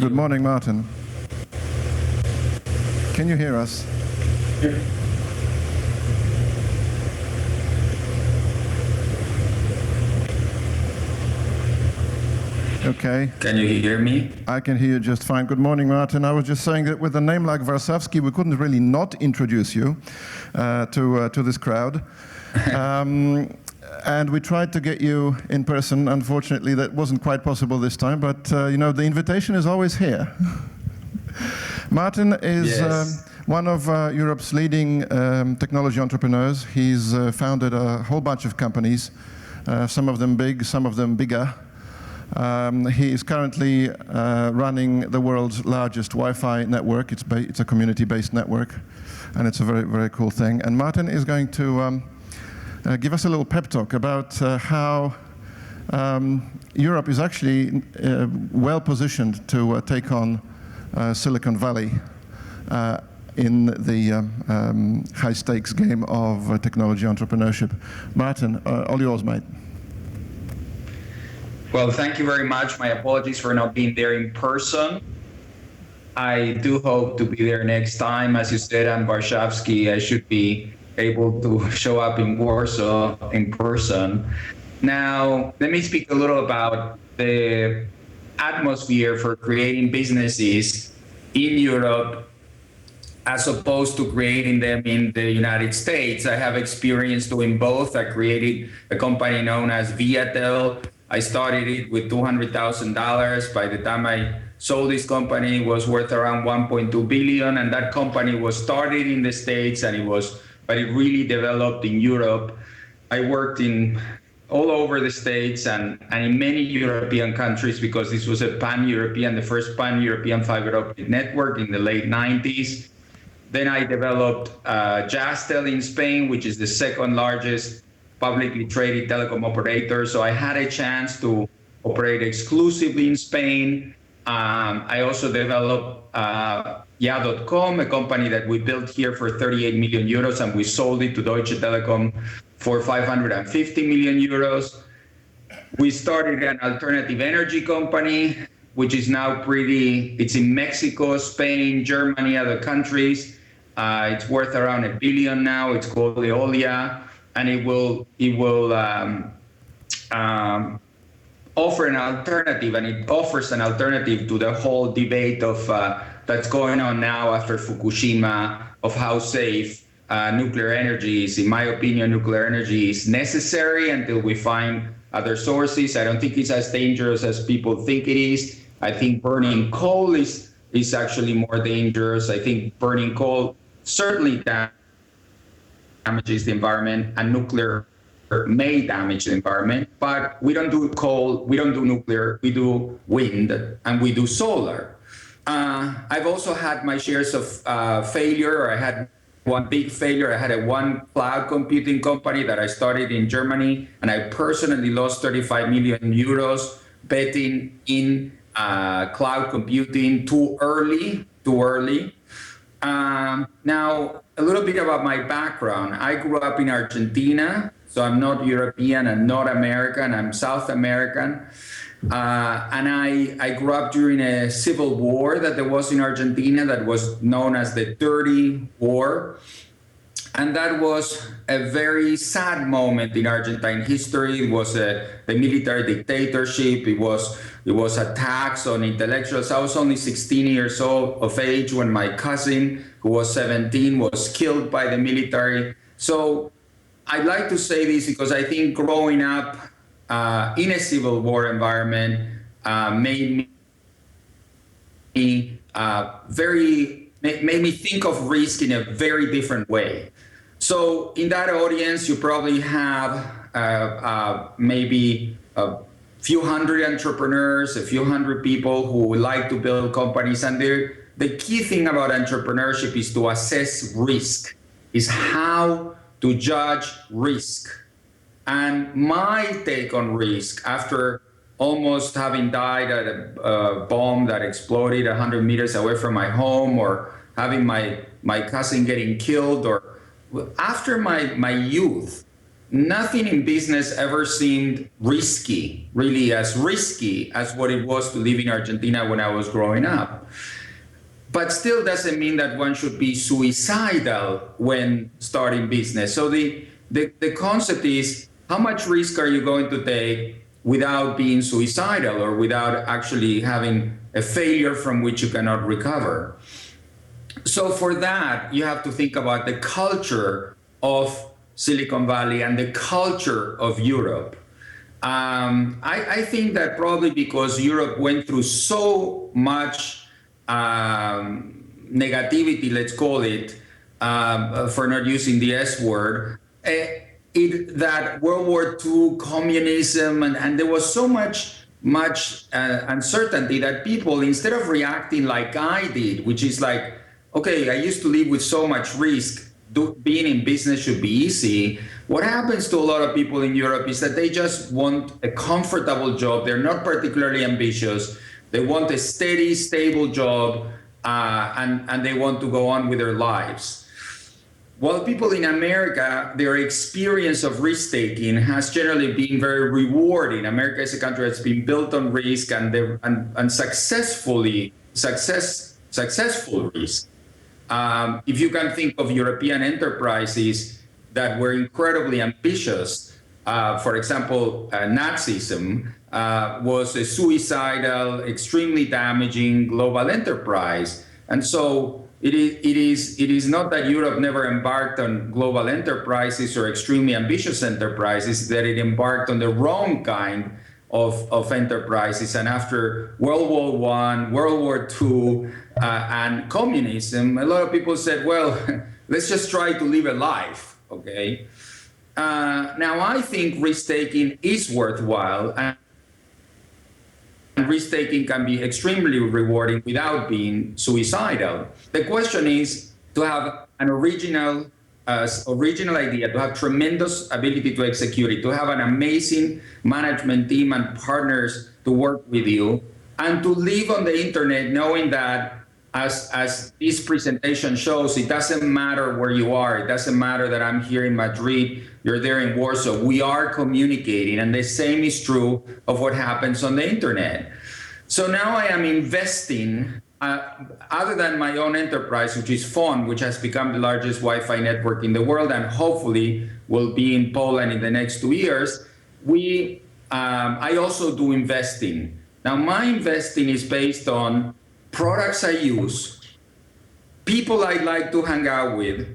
Good morning, Martin. Can you hear us? Yeah. Okay. Can you hear me? I can hear you just fine. Good morning, Martin. I was just saying that with a name like Varsavsky, we couldn't really not introduce you to this crowd. And we tried to get you in person. Unfortunately, that wasn't quite possible this time, but you know, the invitation is always here. Martin is one of Europe's leading technology entrepreneurs. He's founded a whole bunch of companies, some of them big, some of them bigger. He is currently running the world's largest Wi-Fi network. It's a community-based network, and it's a very, very cool thing. And Martin is going to give us a little pep talk about how Europe is actually well positioned to take on Silicon Valley in the high-stakes game of technology entrepreneurship. Martin, all yours, mate. Well, thank you very much. My apologies for not being there in person. I do hope to be there next time. As you said, I'm Varsavsky. I should be able to show up in Warsaw in person. Now, let me speak a little about the atmosphere for creating businesses in Europe as opposed to creating them in the United States. I have experience doing both. I created a company known as Viatel. I started it with $200,000. By the time I sold this company, it was worth around 1.2 billion, and that company was started in the States, but it really developed in Europe. I worked in all over the States and in many European countries because this was a the first pan-European fiber optic network in the late 90s. Then I developed Jazztel in Spain, which is the second largest publicly traded telecom operator. So I had a chance to operate exclusively in Spain. I also developed Ja.com, a company that we built here for 38 million euros, and we sold it to Deutsche Telekom for 550 million euros. We started an alternative energy company, which is now it's in Mexico, Spain, Germany, other countries. It's worth around $1 billion now. It's called Eolia, and it will offer an alternative, and it offers an alternative to the whole debate of that's going on now after Fukushima of how safe nuclear energy is. In my opinion, nuclear energy is necessary until we find other sources. I don't think it's as dangerous as people think it is. I think burning coal is actually more dangerous. I think burning coal certainly damages the environment, and nuclear may damage the environment, but we don't do coal, we don't do nuclear, we do wind, and we do solar. I've also had my shares of failure. I had one big failure. I had one cloud computing company that I started in Germany, and I personally lost 35 million euros betting in cloud computing too early. Now, a little bit about my background. I grew up in Argentina, so I'm not European and not American, I'm South American. And I grew up during a civil war that there was in Argentina that was known as the Dirty War. And that was a very sad moment in Argentine history. It was the military dictatorship. It was attacks on intellectuals. I was only 16 years old of age when my cousin, who was 17, was killed by the military. So I'd like to say this because I think growing up in a civil war environment made me think of risk in a very different way. So in that audience, you probably have maybe a few hundred entrepreneurs, a few hundred people who would like to build companies. And the key thing about entrepreneurship is to assess risk, is how to judge risk. And my take on risk, after almost having died at a bomb that exploded 100 meters away from my home, or having my cousin getting killed, or after my youth, nothing in business ever seemed risky, really as risky as what it was to live in Argentina when I was growing up. But still doesn't mean that one should be suicidal when starting business. So the concept is, how much risk are you going to take without being suicidal or without actually having a failure from which you cannot recover? So for that, you have to think about the culture of Silicon Valley and the culture of Europe. I think that probably because Europe went through so much negativity, let's call it, for not using the S word, that World War II, communism, and there was so much uncertainty that people, instead of reacting like I did, which is like, okay, I used to live with so much risk, being in business should be easy. What happens to a lot of people in Europe is that they just want a comfortable job. They're not particularly ambitious. They want a steady, stable job, and they want to go on with their lives. While people in America, their experience of risk-taking has generally been very rewarding. America is a country that's been built on risk and successful risk. If you can think of European enterprises that were incredibly ambitious, for example, Nazism was a suicidal, extremely damaging global enterprise. And so it is not that Europe never embarked on global enterprises or extremely ambitious enterprises, that it embarked on the wrong kind of enterprises. And after World War I, World War II, and communism, a lot of people said, well, let's just try to live a life, okay? Now, I think risk-taking is worthwhile, and risk-taking can be extremely rewarding without being suicidal. The question is to have an original idea, to have tremendous ability to execute it, to have an amazing management team and partners to work with you, and to live on the internet knowing that, as this presentation shows, it doesn't matter where you are. It doesn't matter that I'm here in Madrid, you're there in Warsaw. We are communicating, and the same is true of what happens on the internet. So now I am investing, other than my own enterprise, which is FON, which has become the largest Wi-Fi network in the world and hopefully will be in Poland in the next 2 years, I also do investing. Now, my investing is based on products I use, people I like to hang out with,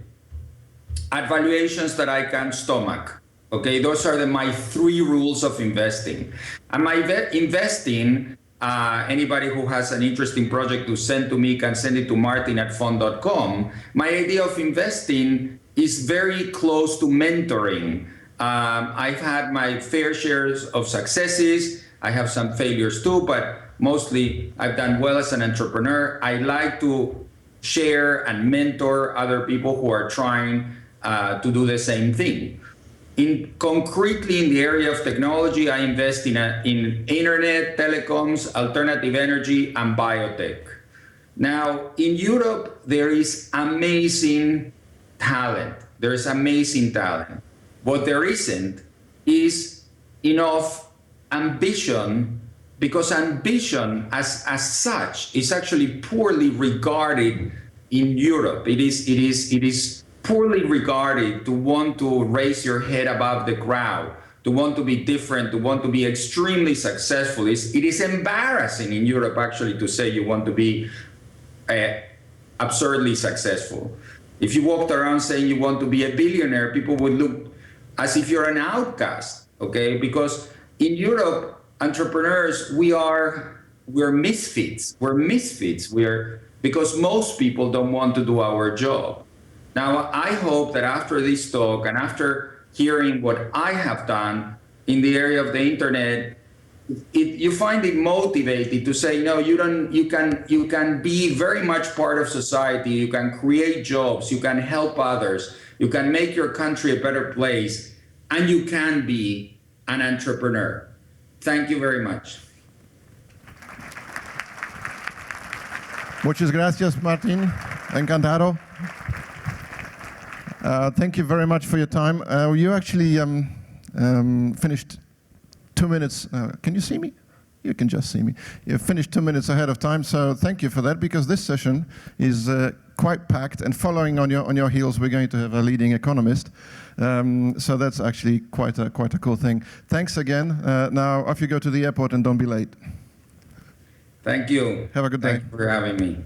at valuations that I can stomach. Okay, those are my 3 rules of investing. And my investing, anybody who has an interesting project to send to me can send it to martin@fon.com. My idea of investing is very close to mentoring. I've had my fair shares of successes. I have some failures too, but mostly I've done well as an entrepreneur. I like to share and mentor other people who are trying to do the same thing. Concretely in the area of technology, I invest in internet, telecoms, alternative energy, and biotech. Now, in Europe, there is amazing talent. There is amazing talent. What there isn't is enough ambition, because ambition as such is actually poorly regarded in Europe. It is poorly regarded to want to raise your head above the crowd, to want to be different, to want to be extremely successful. It is embarrassing in Europe actually to say you want to be absurdly successful. If you walked around saying you want to be a billionaire, people would look as if you're an outcast, okay? Because in Europe, entrepreneurs, we're misfits. Because most people don't want to do our job. Now, I hope that after this talk and after hearing what I have done in the area of the internet, you find it motivated to say, no, you can be very much part of society. You can create jobs. You can help others. You can make your country a better place, and you can be an entrepreneur. Thank you very much. Muchas gracias, Martin. Encantado. Thank you very much for your time. You actually Finished 2 minutes. Can you see me? You can just see me. You finished 2 minutes ahead of time, so thank you for that, because this session is quite packed, and following on your heels, we're going to have a leading economist. So that's actually quite a cool thing. Thanks again. Now off you go to the airport, and don't be late. Thank you. Have a good day. Thank you for having me.